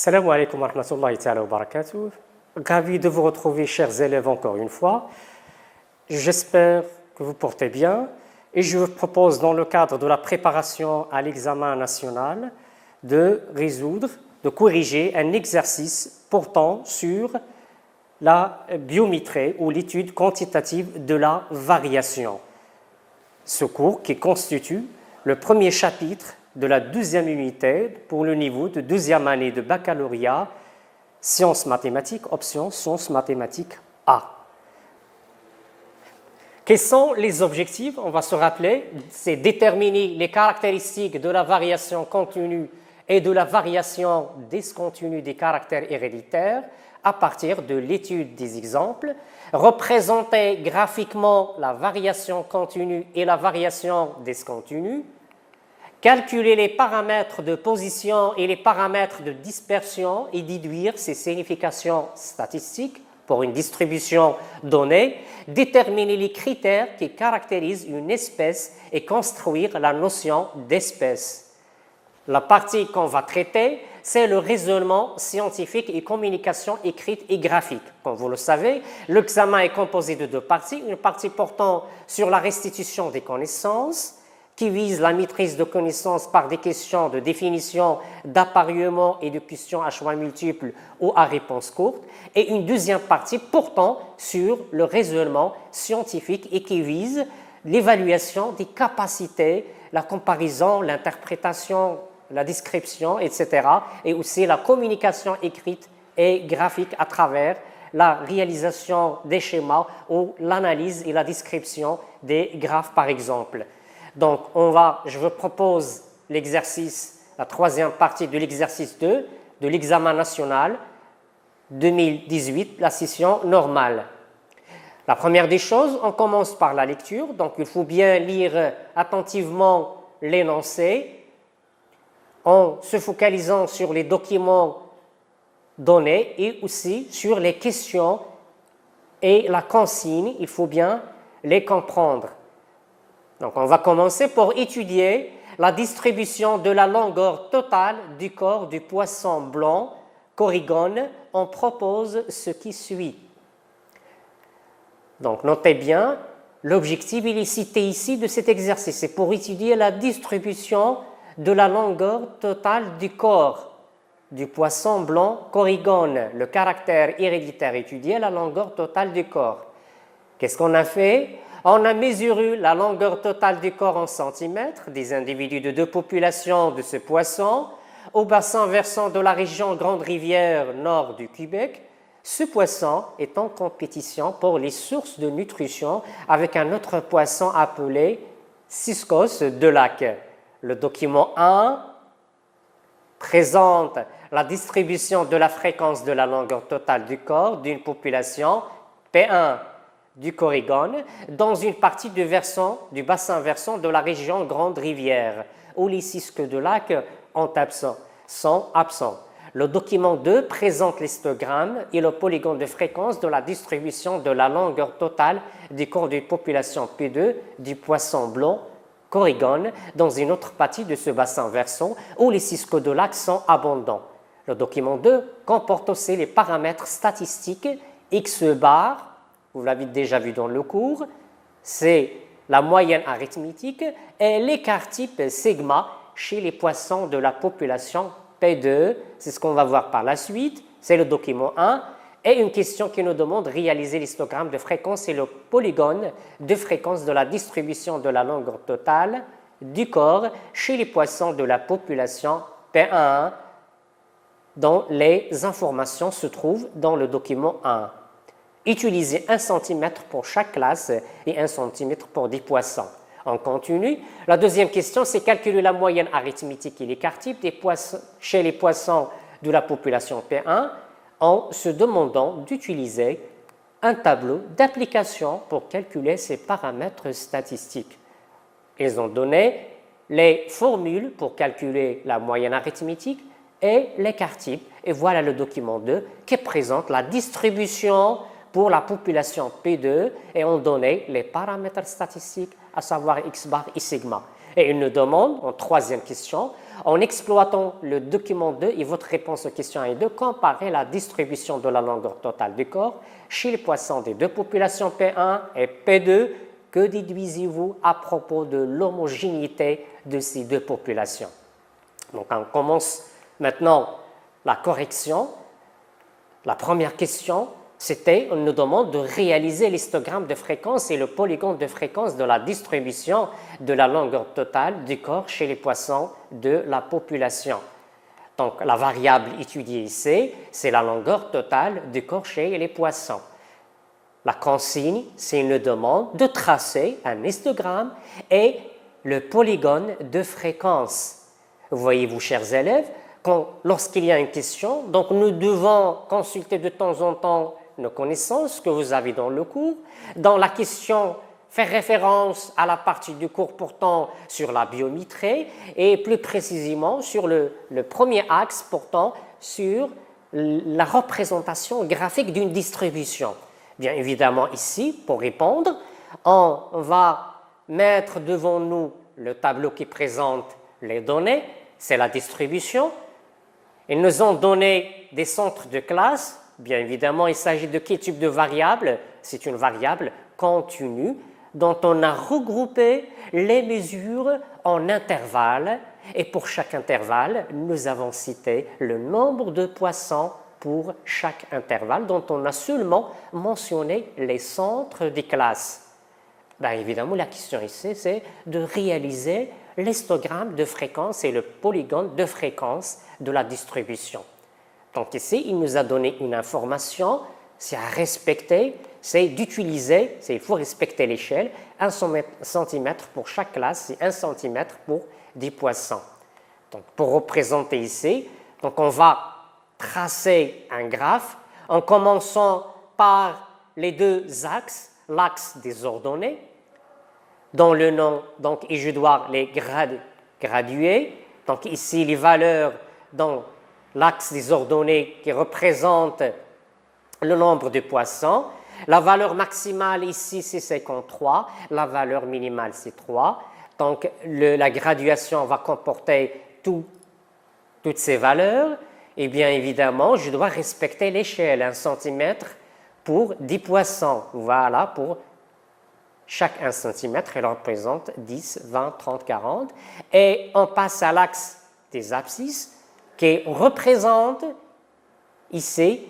Salam alaikum wa rahmatullahi ta'ala wa barakatuh. Ravi de vous retrouver, chers élèves, encore une fois. J'espère que vous portez bien et je vous propose, dans le cadre de la préparation à l'examen national, de corriger un exercice portant sur la biométrie ou l'étude quantitative de la variation. Ce cours qui constitue le premier chapitre de la deuxième unité pour le niveau de deuxième année de baccalauréat, sciences mathématiques, option sciences mathématiques A. Quels sont les objectifs? On va se rappeler, c'est déterminer les caractéristiques de la variation continue et de la variation discontinue des caractères héréditaires à partir de l'étude des exemples, représenter graphiquement la variation continue et la variation discontinue, calculer les paramètres de position et les paramètres de dispersion et déduire ces significations statistiques pour une distribution donnée, déterminer les critères qui caractérisent une espèce et construire la notion d'espèce. La partie qu'on va traiter, c'est le raisonnement scientifique et communication écrite et graphique. Comme vous le savez, l'examen est composé de deux parties, une partie portant sur la restitution des connaissances, qui vise la maîtrise de connaissances par des questions de définition, d'appareillement et de questions à choix multiples ou à réponse courte, et une deuxième partie portant sur le raisonnement scientifique et qui vise l'évaluation des capacités, la comparaison, l'interprétation, la description, etc., et aussi la communication écrite et graphique à travers la réalisation des schémas ou l'analyse et la description des graphes, par exemple. Donc, je vous propose l'exercice, la troisième partie de l'exercice 2 de l'examen national 2018, la session normale. La première des choses, on commence par la lecture. Donc, il faut bien lire attentivement l'énoncé en se focalisant sur les documents donnés et aussi sur les questions et la consigne. Il faut bien les comprendre. Donc, on va commencer par étudier la distribution de la longueur totale du corps du poisson blanc corrigone. On propose ce qui suit. Donc, notez bien, l'objectif, il est cité ici de cet exercice. C'est pour étudier la distribution de la longueur totale du corps du poisson blanc corrigone. Le caractère héréditaire étudié, la longueur totale du corps. Qu'est-ce qu'on a fait? On a mesuré la longueur totale du corps en centimètres des individus de deux populations de ce poisson au bassin versant de la région Grande Rivière nord du Québec. Ce poisson est en compétition pour les sources de nutrition avec un autre poisson appelé Ciscos de lac. Le document 1 présente la distribution de la fréquence de la longueur totale du corps d'une population P1 du corrigone dans une partie du bassin versant de la région Grande Rivière où les cisques de lac sont absents. Le document 2 présente l'histogramme et le polygone de fréquence de la distribution de la longueur totale du corps d'une population P2 du poisson blanc corrigone dans une autre partie de ce bassin versant où les cisques de lac sont abondants. Le document 2 comporte aussi les paramètres statistiques X bar. Vous l'avez déjà vu dans le cours, c'est la moyenne arithmétique et l'écart type sigma chez les poissons de la population P2. C'est ce qu'on va voir par la suite, c'est le document 1. Et une question qui nous demande de réaliser l'histogramme de fréquence et le polygone de fréquence de la distribution de la longueur totale du corps chez les poissons de la population P1 dont les informations se trouvent dans le document 1. Utilisez 1 cm pour chaque classe et 1 cm pour 10 poissons. On continue. La deuxième question, c'est calculer la moyenne arithmétique et l'écart type chez les poissons de la population P1 en se demandant d'utiliser un tableau d'application pour calculer ces paramètres statistiques. Ils ont donné les formules pour calculer la moyenne arithmétique et l'écart type. Et voilà le document 2 qui présente la distribution pour la population P2 et on donnait les paramètres statistiques, à savoir X bar et sigma. Et il nous demande, en troisième question, en exploitant le document 2 et votre réponse aux questions 1 et 2, comparez la distribution de la longueur totale du corps chez les poissons des deux populations P1 et P2. Que déduisez-vous à propos de l'homogénéité de ces deux populations? Donc, on commence maintenant la correction. La première question, c'était, on nous demande de réaliser l'histogramme de fréquence et le polygone de fréquence de la distribution de la longueur totale du corps chez les poissons de la population. Donc, la variable étudiée ici, c'est la longueur totale du corps chez les poissons. La consigne, c'est une demande de tracer un histogramme et le polygone de fréquence. Voyez-vous, chers élèves, lorsqu'il y a une question, donc nous devons consulter de temps en temps nos connaissances que vous avez dans le cours. Dans la question, faire référence à la partie du cours portant sur la biométrie et plus précisément sur le premier axe portant sur la représentation graphique d'une distribution. Bien évidemment, ici, pour répondre, on va mettre devant nous le tableau qui présente les données, c'est la distribution. Ils nous ont donné des centres de classe. Bien évidemment, il s'agit de quel type de variable? C'est une variable continue dont on a regroupé les mesures en intervalles. Et pour chaque intervalle, nous avons cité le nombre de poissons pour chaque intervalle dont on a seulement mentionné les centres des classes. Bien évidemment, la question ici, c'est de réaliser l'histogramme de fréquence et le polygone de fréquence de la distribution. Donc ici, il nous a donné une information, c'est à respecter, c'est d'utiliser, il faut respecter l'échelle, 1 cm pour chaque classe et 1 cm pour 10 poissons. Donc pour représenter ici, donc on va tracer un graphe en commençant par les deux axes, l'axe des ordonnées, dont le nom, donc, et je dois les graduer. Donc ici, les valeurs dans l'axe des ordonnées qui représente le nombre de poissons. La valeur maximale ici, c'est 53. La valeur minimale, c'est 3. Donc la graduation va comporter toutes ces valeurs. Et bien évidemment, je dois respecter l'échelle, 1 cm pour 10 poissons. Voilà, pour chaque 1 cm, elle représente 10, 20, 30, 40. Et on passe à l'axe des abscisses qui représente ici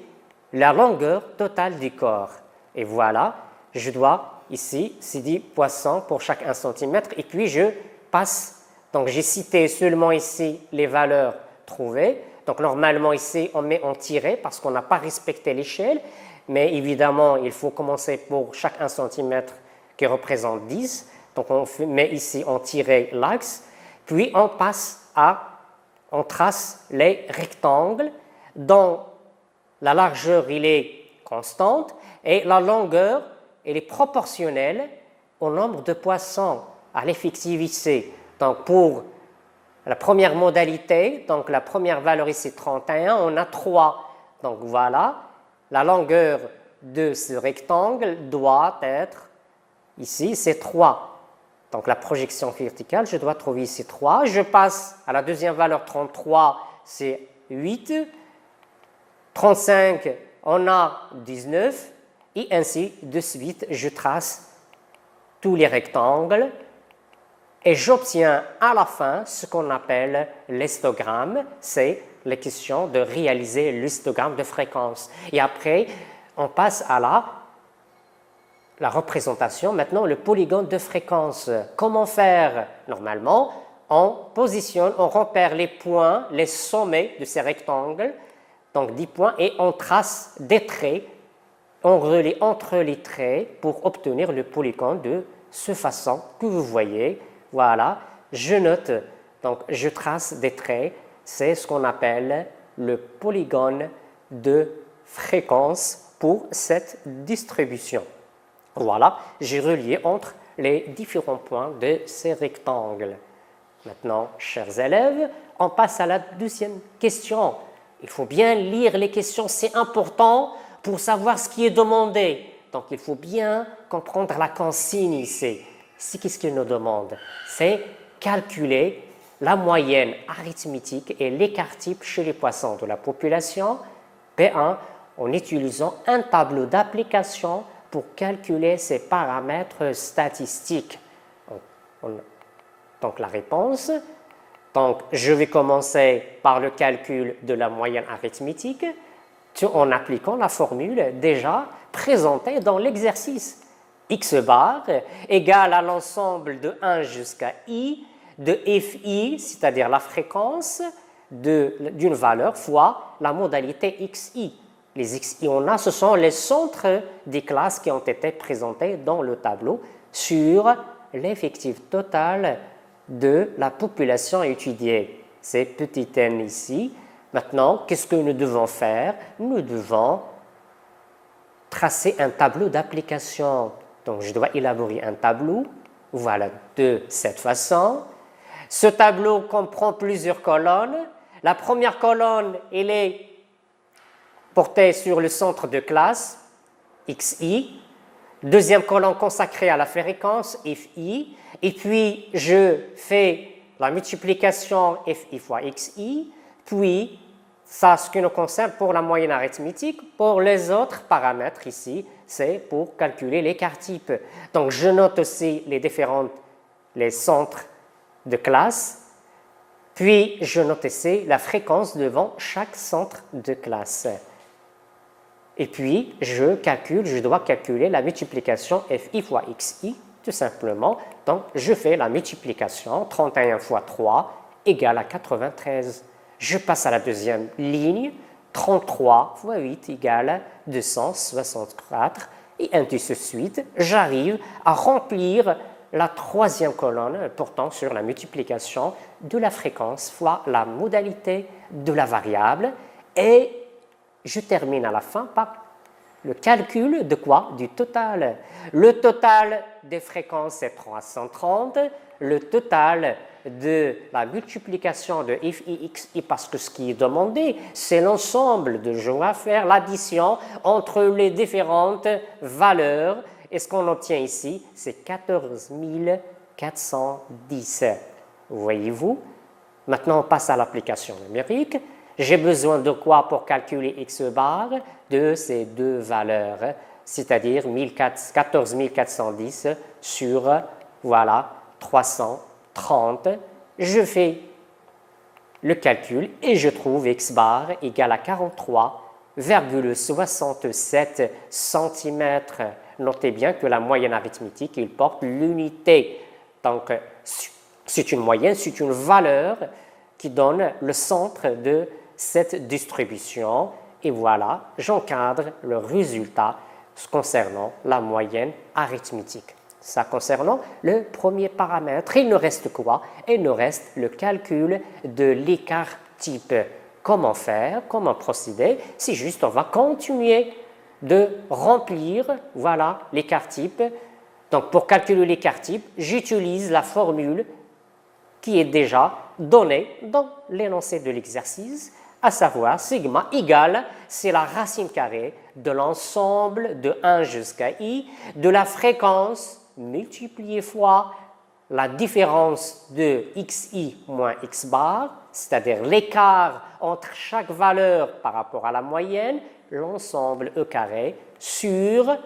la longueur totale du corps. Et voilà, je dois ici, c'est 10 poissons pour chaque 1 cm. Et puis je passe, donc j'ai cité seulement ici les valeurs trouvées. Donc normalement ici, on met en tiré parce qu'on n'a pas respecté l'échelle, mais évidemment, il faut commencer pour chaque 1 cm qui représente 10. Donc on met ici en tiré l'axe, puis on trace les rectangles dont la largeur il est constante et la longueur elle est proportionnelle au nombre de poissons à l'effectivité. Donc pour la première modalité, donc la première valeur ici 31, on a 3. Donc voilà, la longueur de ce rectangle doit être, ici c'est 3. Donc la projection verticale, je dois trouver ici 3. Je passe à la deuxième valeur 33, c'est 8. 35, on a 19. Et ainsi de suite, je trace tous les rectangles. Et j'obtiens à la fin ce qu'on appelle l'histogramme. C'est la question de réaliser l'histogramme de fréquence. Et après, on passe à la représentation. Maintenant, le polygone de fréquence. Comment faire? Normalement, on positionne, on repère les points, les sommets de ces rectangles, donc 10 points, et on trace des traits, on relie entre les traits pour obtenir le polygone de cette façon que vous voyez. Voilà, je note, donc je trace des traits, c'est ce qu'on appelle le polygone de fréquence pour cette distribution. Voilà, j'ai relié entre les différents points de ces rectangles. Maintenant, chers élèves, on passe à la deuxième question. Il faut bien lire les questions, c'est important pour savoir ce qui est demandé. Donc, il faut bien comprendre la consigne ici. C'est qu'est-ce qu'il nous demande? C'est calculer la moyenne arithmétique et l'écart type chez les poissons de la population. P1, en utilisant un tableau d'application pour calculer ces paramètres statistiques. Donc la réponse, donc je vais commencer par le calcul de la moyenne arithmétique en appliquant la formule déjà présentée dans l'exercice. X bar égale à l'ensemble de 1 jusqu'à i de fi, c'est-à-dire la fréquence d'une valeur fois la modalité xi. Les xi on a, ce sont les centres des classes qui ont été présentés dans le tableau sur l'effectif total de la population étudiée. C'est petit n ici. Maintenant, qu'est-ce que nous devons faire? Nous devons tracer un tableau d'application. Donc, je dois élaborer un tableau, voilà, de cette façon. Ce tableau comprend plusieurs colonnes. La première colonne, elle est portée sur le centre de classe, xi. Deuxième colonne consacrée à la fréquence, fi. Et puis, je fais la multiplication fi fois xi. Puis, ça, ce qui nous concerne pour la moyenne arithmétique. Pour les autres paramètres ici, c'est pour calculer l'écart type. Donc, je note aussi les centres de classe. Puis, je note ici la fréquence devant chaque centre de classe. Et puis, je dois calculer la multiplication fi fois xi, tout simplement. Donc, je fais la multiplication, 31 fois 3 égale à 93. Je passe à la deuxième ligne, 33 fois 8 égale à 264, et ainsi de suite. J'arrive à remplir la troisième colonne portant sur la multiplication de la fréquence fois la modalité de la variable, et je termine à la fin par le calcul de quoi? Du total. Le total des fréquences est 330. Le total de la multiplication de fi, xi, parce que ce qui est demandé, c'est l'ensemble de je vais faire l'addition entre les différentes valeurs. Et ce qu'on obtient ici, c'est 14 410. Voyez-vous? Maintenant, on passe à l'application numérique. J'ai besoin de quoi pour calculer x bar? De ces deux valeurs, c'est-à-dire 14 410 sur, voilà, 330. Je fais le calcul et je trouve x bar égale à 43,67 cm. Notez bien que la moyenne arithmétique, il porte l'unité. Donc, c'est une moyenne, c'est une valeur qui donne le centre de cette distribution. Et voilà, j'encadre le résultat concernant la moyenne arithmétique. Ça concernant le premier paramètre. Il nous reste quoi? Il nous reste le calcul de l'écart type. Comment faire? Comment procéder? C'est juste, on va continuer de remplir, voilà, l'écart type. Donc, pour calculer l'écart type, j'utilise la formule qui est déjà donnée dans l'énoncé de l'exercice, à savoir sigma égale, c'est la racine carrée de l'ensemble de 1 jusqu'à i de la fréquence multipliée fois la différence de xi moins x bar, c'est-à-dire l'écart entre chaque valeur par rapport à la moyenne, l'ensemble e carré sur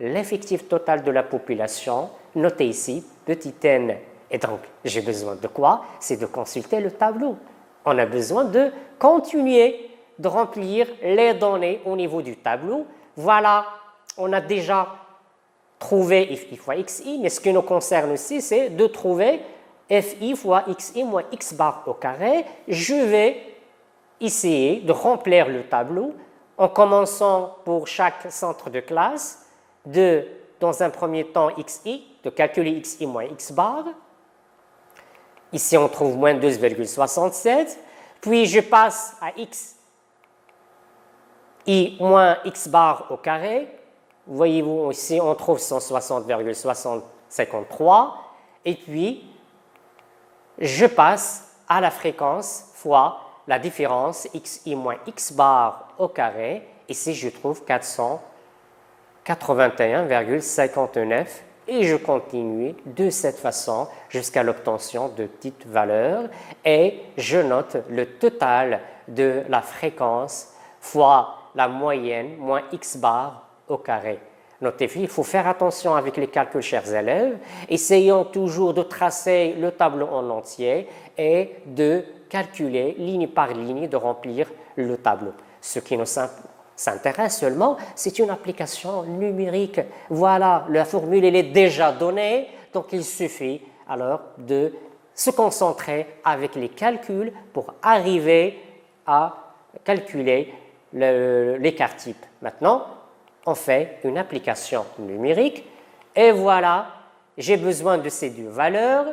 l'effectif total de la population, noté ici petit n. Et donc, j'ai besoin de quoi? C'est de consulter le tableau. On a besoin de continuer de remplir les données au niveau du tableau. Voilà, on a déjà trouvé fi fois xi, mais ce qui nous concerne aussi, c'est de trouver fi fois xi moins x bar au carré. Je vais essayer de remplir le tableau en commençant pour chaque centre de classe dans un premier temps xi, de calculer xi moins x bar. Ici, on trouve moins 12,67. Puis, je passe à x i moins x bar au carré. Voyez-vous, ici, on trouve 160,653. Et puis, je passe à la fréquence fois la différence xi moins x bar au carré. Ici, je trouve 481,59 et je continue de cette façon jusqu'à l'obtention de petites valeurs et je note le total de la fréquence fois la moyenne moins x bar au carré. Notez, il faut faire attention avec les calculs, chers élèves. Essayons toujours de tracer le tableau en entier et de calculer ligne par ligne, de remplir le tableau. Ce qui nous s'intéresse seulement, c'est une application numérique. Voilà, la formule elle est déjà donnée, donc il suffit alors de se concentrer avec les calculs pour arriver à calculer l'écart type. Maintenant, on fait une application numérique et voilà, j'ai besoin de ces deux valeurs.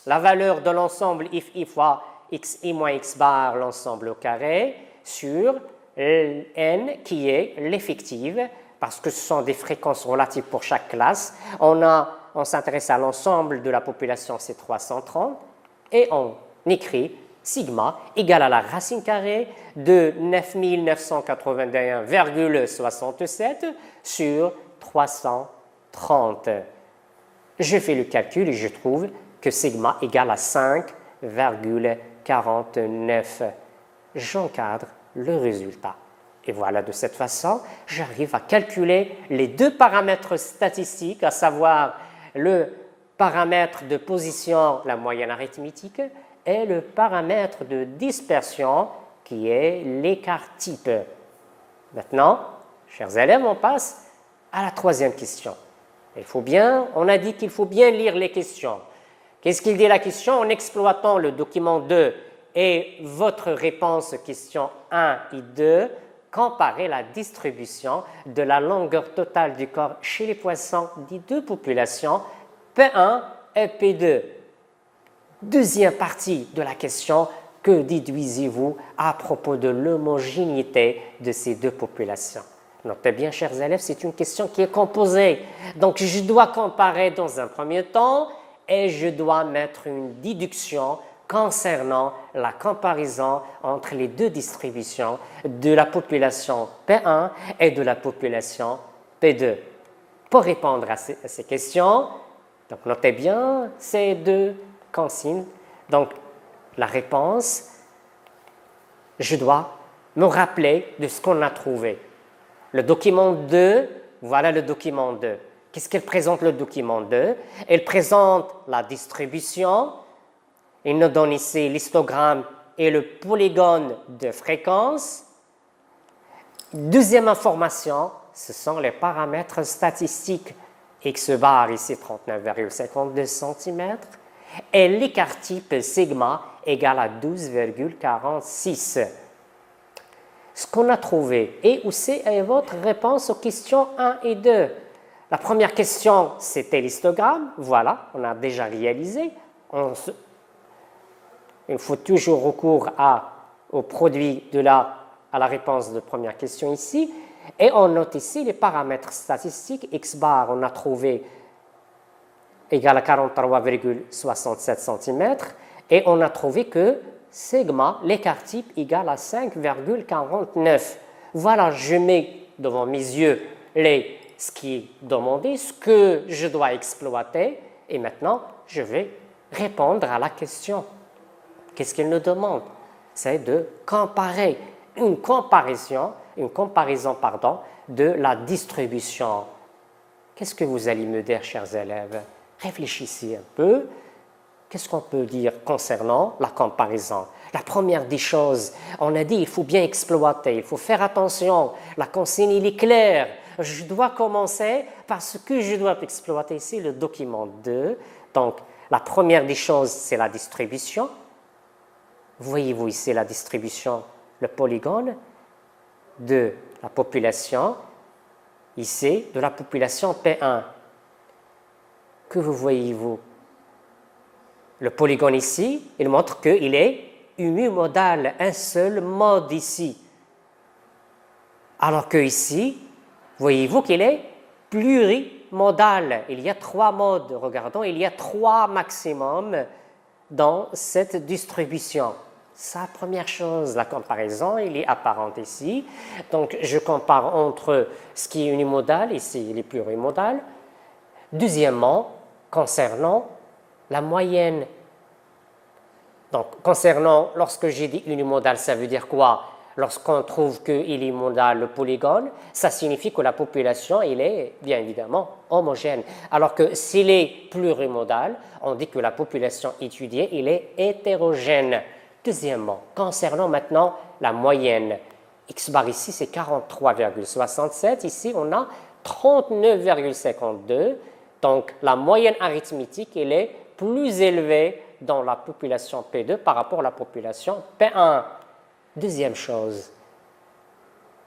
La valeur de l'ensemble i fois xi moins x bar, l'ensemble au carré, sur n qui est l'effective, parce que ce sont des fréquences relatives pour chaque classe. On s'intéresse à l'ensemble de la population, c'est 330, et on écrit sigma égale à la racine carrée de 9981,67 sur 330. Je fais le calcul et je trouve que sigma égale à 5,49. J'encadre le résultat. Et voilà, de cette façon, j'arrive à calculer les deux paramètres statistiques, à savoir le paramètre de position, la moyenne arithmétique, et le paramètre de dispersion qui est l'écart type. Maintenant, chers élèves, on passe à la troisième question. On a dit qu'il faut bien lire les questions. Qu'est-ce qu'il dit la question? En exploitant le document 2 et votre réponse question 1 et 2, comparez la distribution de la longueur totale du corps chez les poissons des deux populations P1 et P2. Deuxième partie de la question, que déduisez-vous à propos de l'homogénéité de ces deux populations? Notez bien, chers élèves, c'est une question qui est composée. Donc, je dois comparer dans un premier temps et je dois mettre une déduction concernant la comparaison entre les deux distributions de la population P1 et de la population P2. Pour répondre à ces questions, donc notez bien ces deux consignes. Donc, la réponse, je dois me rappeler de ce qu'on a trouvé. Le document 2, voilà le document 2. Qu'est-ce qu'elle présente, le document 2? Elle présente la distribution. Il nous donne ici l'histogramme et le polygone de fréquence. Deuxième information, ce sont les paramètres statistiques. X bar ici 39,52 cm et l'écart type sigma égale à 12,46. Ce qu'on a trouvé et aussi est votre réponse aux questions 1 et 2. La première question, c'était l'histogramme. Voilà, on a déjà réalisé. Il faut toujours recours au produit à la réponse de la première question ici. Et on note ici les paramètres statistiques. X bar, on a trouvé égal à 43,67 cm. Et on a trouvé que sigma, l'écart type, égal à 5,49. Voilà, je mets devant mes yeux ce qui est demandé, ce que je dois exploiter. Et maintenant, je vais répondre à la question. Qu'est-ce qu'elle nous demande? C'est de comparer, une comparaison de la distribution. Qu'est-ce que vous allez me dire, chers élèves? Réfléchissez un peu. Qu'est-ce qu'on peut dire concernant la comparaison? La première des choses, on a dit il faut bien exploiter, il faut faire attention. La consigne, il est claire. Je dois commencer par ce que je dois exploiter ici, le document 2. Donc, la première des choses, c'est la distribution. Voyez-vous ici la distribution, le polygone de la population, ici, de la population P1. Que vous voyez-vous? Le polygone ici, il montre qu'il est unimodal, un seul mode ici. Alors que ici, voyez-vous qu'il est plurimodal. Il y a 3 modes. Regardons, il y a 3 maximums dans cette distribution. C'est la première chose, la comparaison, il est apparente ici. Donc, je compare entre ce qui est unimodal, ici il est plurimodal. Deuxièmement, concernant la moyenne. Donc, concernant, lorsque j'ai dit unimodal, ça veut dire quoi? Lorsqu'on trouve qu'il est modal le polygone, ça signifie que la population, il est bien évidemment homogène. Alors que s'il est plurimodal, on dit que la population étudiée, il est hétérogène. Deuxièmement, concernant maintenant la moyenne, x bar ici c'est 43,67, ici on a 39,52, donc la moyenne arithmétique, elle est plus élevée dans la population P2 par rapport à la population P1. Deuxième chose,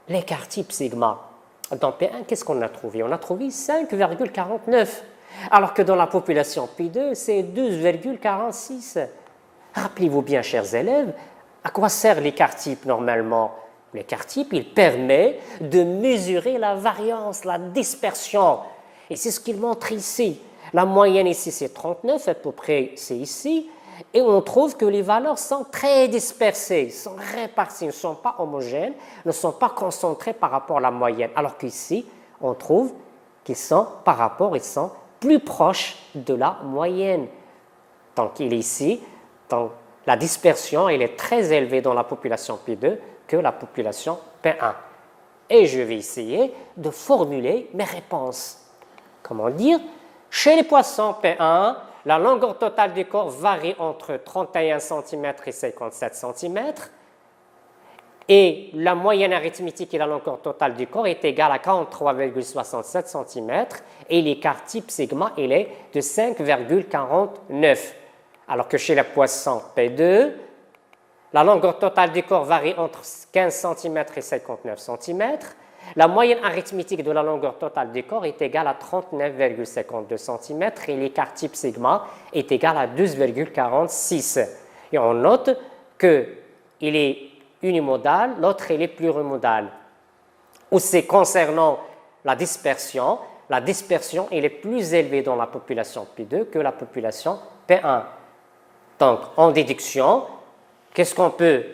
l'écart type sigma. Dans P1, qu'est-ce qu'on a trouvé? On a trouvé 5,49, alors que dans la population P2, c'est 2,46. Rappelez-vous bien, chers élèves, à quoi sert l'écart type normalement? L'écart type, il permet de mesurer la variance, la dispersion. Et c'est ce qu'il montre ici. La moyenne ici, c'est 39, à peu près, c'est ici. Et on trouve que les valeurs sont très dispersées, sont réparties, ne sont pas homogènes, ne sont pas concentrées par rapport à la moyenne. Alors qu'ici, on trouve qu'ils sont par rapport, ils sont plus proches de la moyenne. Donc, il est ici, donc, la dispersion, elle est très élevée dans la population P2 que la population P1. Et je vais essayer de formuler mes réponses. Comment dire? Chez les poissons P1, la longueur totale du corps varie entre 31 cm et 57 cm. Et la moyenne arithmétique et la longueur totale du corps est égale à 43,67 cm. Et l'écart type sigma, il est de 5,49. Alors que chez les poissons P2, la longueur totale du corps varie entre 15 cm et 59 cm. La moyenne arithmétique de la longueur totale du corps est égale à 39,52 cm et l'écart type sigma est égal à 12,46. Et on note qu'il est unimodal, l'autre il est plurimodal. Aussi concernant la dispersion elle est plus élevée dans la population P2 que la population P1. Donc en déduction, qu'est-ce qu'on peut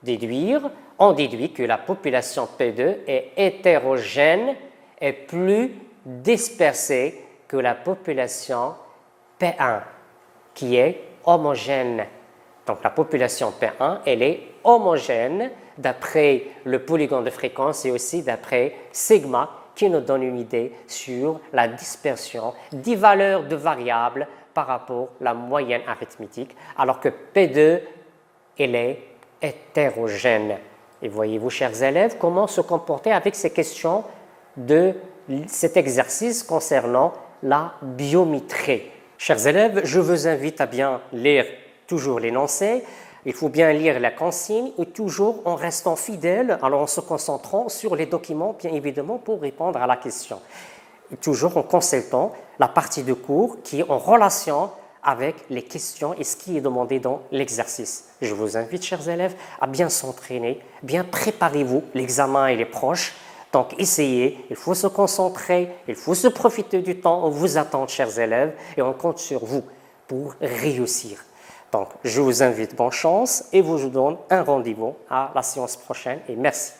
déduire? On déduit que la population P2 est hétérogène et plus dispersée que la population P1, qui est homogène. Donc la population P1, elle est homogène d'après le polygone de fréquence et aussi d'après sigma, qui nous donne une idée sur la dispersion des valeurs de variables par rapport à la moyenne arithmétique, alors que P2, elle est hétérogène. Et voyez-vous, chers élèves, comment se comporter avec ces questions de cet exercice concernant la biométrie. Chers élèves, je vous invite à bien lire toujours l'énoncé. Il faut bien lire la consigne et toujours en restant fidèle, alors en se concentrant sur les documents, bien évidemment, pour répondre à la question. Et toujours en consultant la partie de cours qui est en relation avec les questions et ce qui est demandé dans l'exercice. Je vous invite, chers élèves, à bien s'entraîner, bien préparez-vous, l'examen il est proche, donc essayez, il faut se concentrer, il faut se profiter du temps, on vous attend, chers élèves, et on compte sur vous pour réussir. Donc, je vous invite, bonne chance, et vous donne un rendez-vous à la séance prochaine, et merci.